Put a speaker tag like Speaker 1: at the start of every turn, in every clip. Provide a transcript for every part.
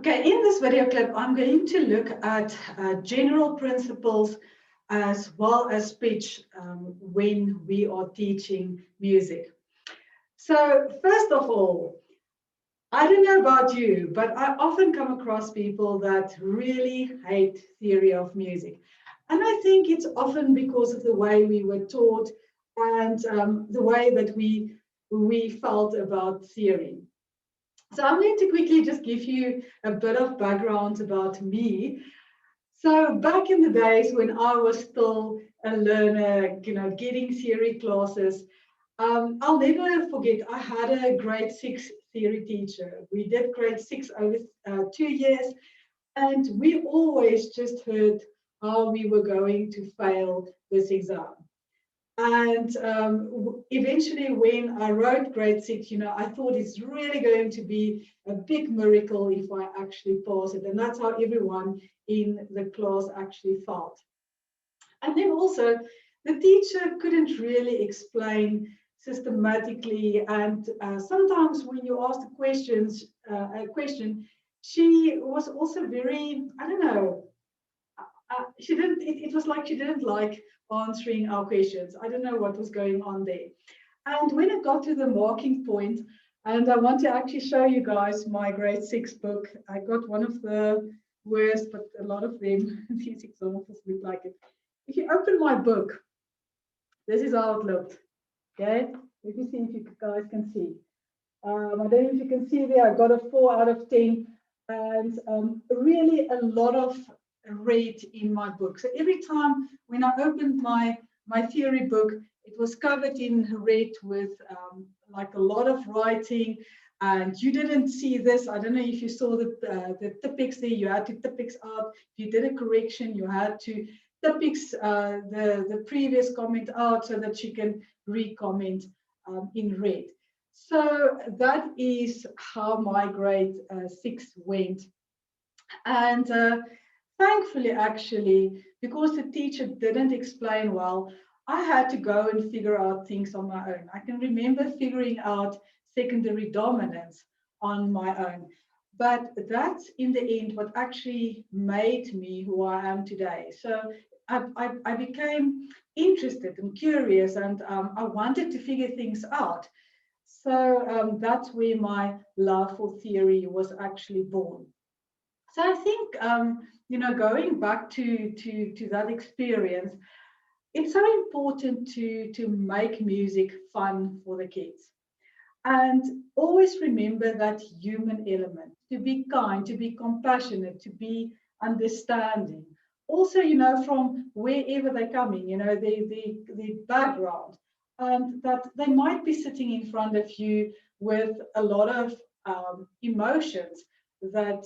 Speaker 1: Okay, in this video clip, I'm going to look at general principles as well as speech when we are teaching music. So first of all, I don't know about you, but I often come across people that really hate theory of music. And I think it's often because of the way we were taught and the way that we felt about theory. So I'm going to quickly just give you a bit of background about me. So back in the days when I was still a learner, getting theory classes, I'll never forget, I had a grade 6 theory teacher. We did grade 6 over 2 years, and we always just heard how we were going to fail this exam. And eventually, when I wrote grade 6, I thought it's really going to be a big miracle if I actually pass it. And that's how everyone in the class actually felt. And then also, the teacher couldn't really explain systematically. And sometimes when you ask a question, she was also very, I don't know, she didn't, it was like she didn't like answering our questions. I don't know what was going on there. And when it got to the marking point, and I want to actually show you guys my grade 6 book. I got one of the worst, but a lot of them, these examples look like it. If you open my book, this is how it looked. Okay, let me see if you guys can see. I don't know if you can see there, I got a 4 out of 10, and really a lot of red in my book. So every time when I opened my theory book, it was covered in red with like a lot of writing. And you didn't see this. I don't know if you saw the Tipex there. You had to Tipex out. If you did a correction, you had to Tipex the previous comment out so that you can re-comment in red. So that is how my grade 6 went. And thankfully, actually, because the teacher didn't explain well, I had to go and figure out things on my own. I can remember figuring out secondary dominance on my own. But that's in the end what actually made me who I am today. So I became interested and curious, and I wanted to figure things out. So that's where my love for theory was actually born. So I think, going back to that experience, it's so important to make music fun for the kids. And always remember that human element, to be kind, to be compassionate, to be understanding. Also, from wherever they're coming, the background, and that they might be sitting in front of you with a lot of emotions that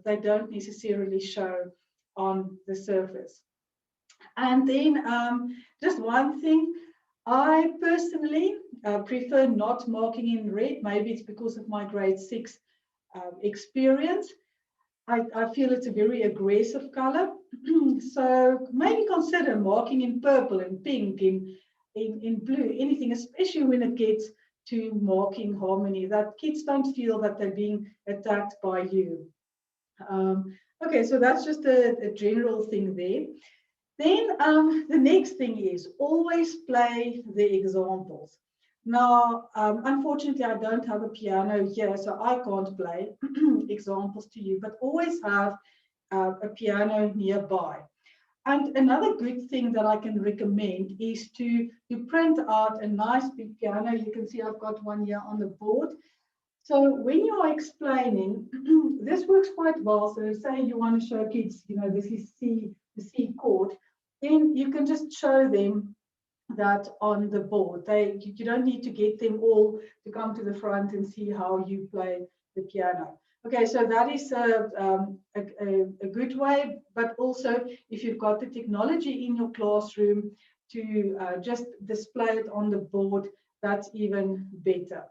Speaker 1: they don't necessarily show on the surface. And then just one thing, I personally prefer not marking in red. Maybe it's because of my grade 6 experience. I feel it's a very aggressive color. So maybe consider marking in purple and pink, in blue, anything, especially when it gets to marking harmony, that kids don't feel that they're being attacked by you. Okay, so that's just a general thing there. Then the next thing is always play the examples. Now, unfortunately, I don't have a piano here, so I can't play examples to you, but always have a piano nearby. And another good thing that I can recommend is to print out a nice big piano. You can see I've got one here on the board. So when you are explaining, this works quite well. So say you want to show kids, this is the C chord, then you can just show them that on the board. You don't need to get them all to come to the front and see how you play the piano. Okay, so that is a good way, but also if you've got the technology in your classroom to just display it on the board, that's even better.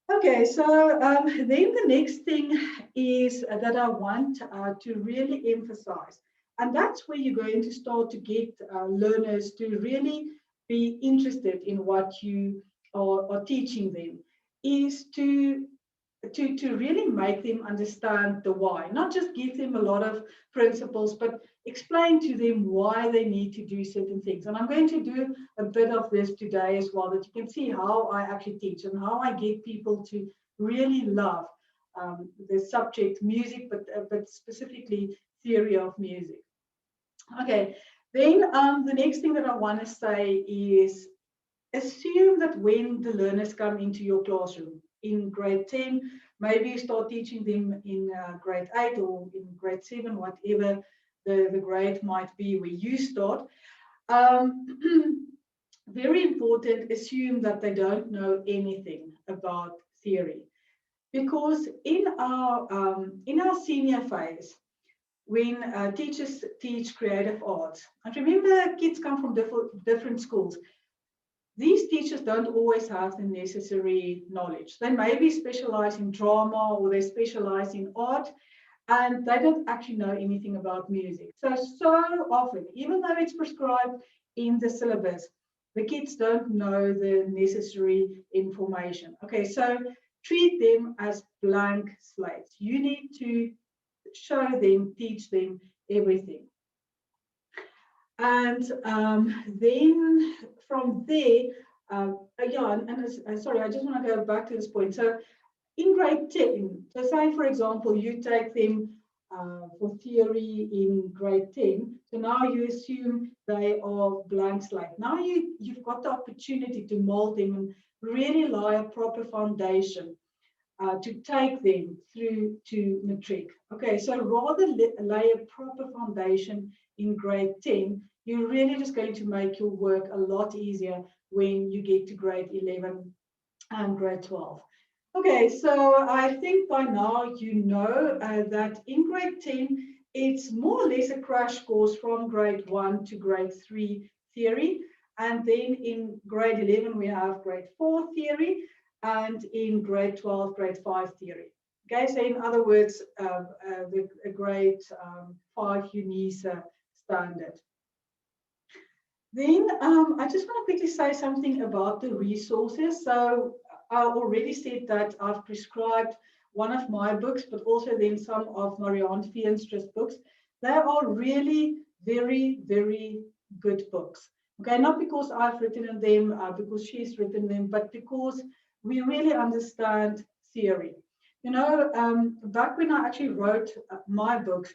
Speaker 1: Okay, so then the next thing is that I want to really emphasize, and that's where you're going to start to get learners to really be interested in what you are teaching them, is to to really make them understand the why, not just give them a lot of principles, but explain to them why they need to do certain things. And I'm going to do a bit of this today as well, that you can see how I actually teach and how I get people to really love the subject music, but specifically theory of music. Okay, then the next thing that I want to say is assume that when the learners come into your classroom in grade 10, maybe you start teaching them in grade 8 or in grade 7, whatever the grade might be where you start. Very important, assume that they don't know anything about theory. Because in our senior phase, when teachers teach creative arts, and remember kids come from different schools, these teachers don't always have the necessary knowledge. They maybe specialize in drama or they specialize in art, and they don't actually know anything about music. So often, even though it's prescribed in the syllabus, the kids don't know the necessary information. Okay, so treat them as blank slates. You need to show them, teach them everything. And then from there, sorry, I just want to go back to this point. So in grade 10, so say, for example, you take them for theory in grade 10. So now you assume they are blank slate. Now you've got the opportunity to mold them and really lay a proper foundation to take them through to matric. Okay, so rather lay a proper foundation in grade 10, you're really just going to make your work a lot easier when you get to grade 11 and grade 12. Okay, so I think by now you know that in grade 10, it's more or less a crash course from grade 1 to grade 3 theory. And then in grade 11, we have grade 4 theory, and in grade 12, grade 5 theory. Okay, so in other words, the grade 5 UNISA standard. Then I just want to quickly say something about the resources. So I already said that I've prescribed one of my books, but also then some of Marianne Veenstra's books. They are really very, very good books. Okay, not because I've written them, because she's written them, but because we really understand theory. You know, back when I actually wrote my books,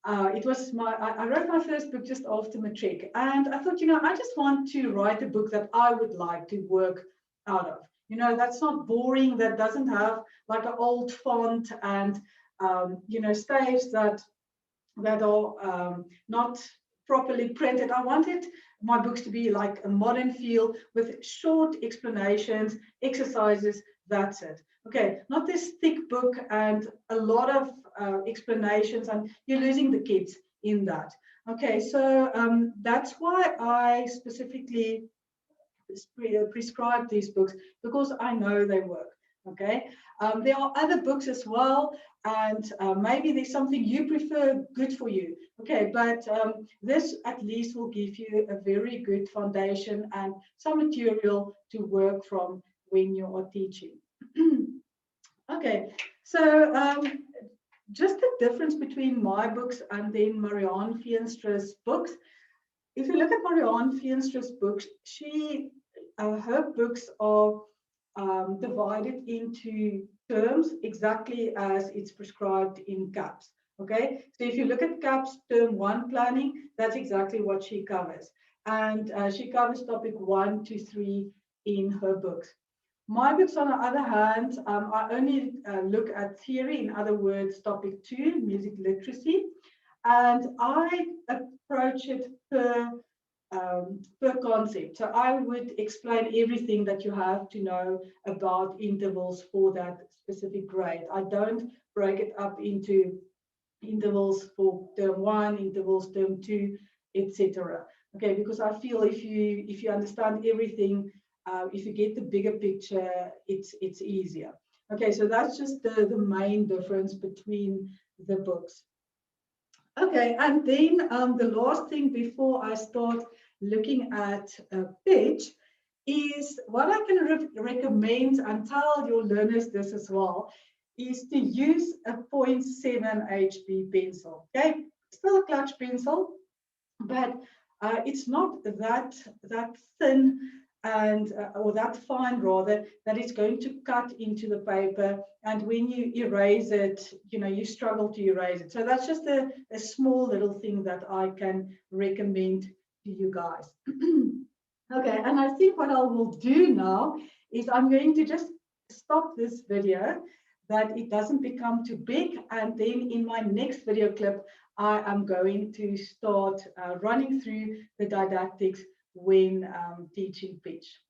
Speaker 1: I wrote my first book just after matric, and I thought, you know, I just want to write a book that I would like to work out of. You know, that's not boring, that doesn't have like an old font and, you know, staves that are not properly printed. I wanted my books to be like a modern feel with short explanations, exercises, that's it. Okay, not this thick book and a lot of explanations, and you're losing the kids in that. Okay, so that's why I specifically prescribe these books, because I know they work. Okay, there are other books as well, and maybe there's something you prefer, good for you. Okay, but this at least will give you a very good foundation and some material to work from when you are teaching. Okay, so just the difference between my books and then Marianne Veenstra's books. If you look at Marianne Veenstra's books, her books are divided into terms exactly as it's prescribed in CAPS. Okay, so if you look at CAPS term 1 planning, that's exactly what she covers. And she covers topic 1 to 3 in her books. My books, on the other hand, I only look at theory, in other words, topic 2, music literacy, and I approach it per concept. So I would explain everything that you have to know about intervals for that specific grade. I don't break it up into intervals for term 1, intervals term 2, etc. Okay, because I feel if you understand everything, if you get the bigger picture, it's easier. Okay, so that's just the main difference between the books. Okay, and then the last thing before I start looking at a pitch is what I can recommend and tell your learners this as well, is to use a 0.7 HB pencil. Okay, still a clutch pencil, but it's not that thin and or that fine rather, that it's going to cut into the paper, and when you erase it, you struggle to erase it. So that's just a small little thing that I can recommend to you guys. Okay, and I think what I will do now is I'm going to just stop this video, that it doesn't become too big, and then in my next video clip I am going to start running through the didactics when teaching pitch.